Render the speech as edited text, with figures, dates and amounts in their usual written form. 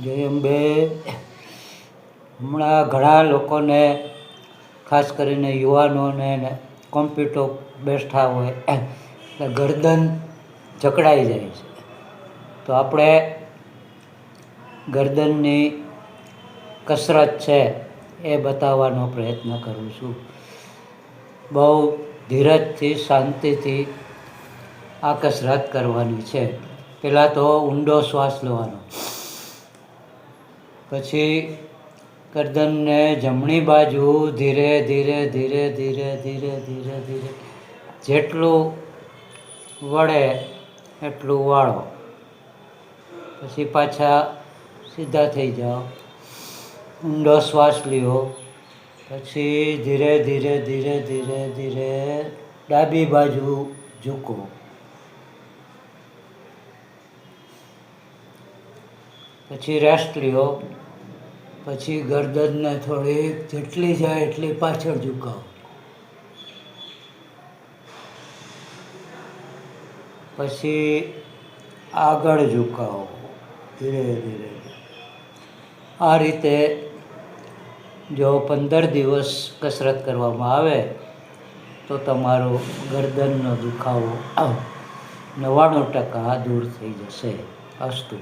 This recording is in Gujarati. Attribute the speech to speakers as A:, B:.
A: જય અંબે. હમણાં ઘણા લોકોને, ખાસ કરીને યુવાનોને કોમ્પ્યુટર બેઠા હોય એટલે ગરદન જકડાઈ જાય છે. તો આપણે ગરદનની કસરત છે એ બતાવવાનો પ્રયત્ન કરું છું. બહુ ધીરજથી, શાંતિથી આ કસરત કરવાની છે. પહેલાં તો ઊંડો શ્વાસ લેવાનો, પછી ગરદનને જમણી બાજુ ધીરે ધીરે ધીરે ધીરે ધીરે ધીરે ધીરે જેટલું વળે એટલું વાળો, પછી પાછા સીધા થઈ જાઓ. ઊંડો શ્વાસ લ્યો, પછી ધીરે ધીરે ધીરે ધીરે ધીરે ડાબી બાજુ ઝૂકો, પછી રેસ્ટ લ્યો. પછી ગરદનને થોડીક જેટલી જાય એટલી પાછળ ઝુકાવો, પછી આગળ ઝુકાવો ધીરે ધીરે. આ રીતે જો 15 દિવસ કસરત કરવામાં આવે તો તમારો ગરદનનો દુખાવો 99% દૂર થઈ જશે. અસ્તુ.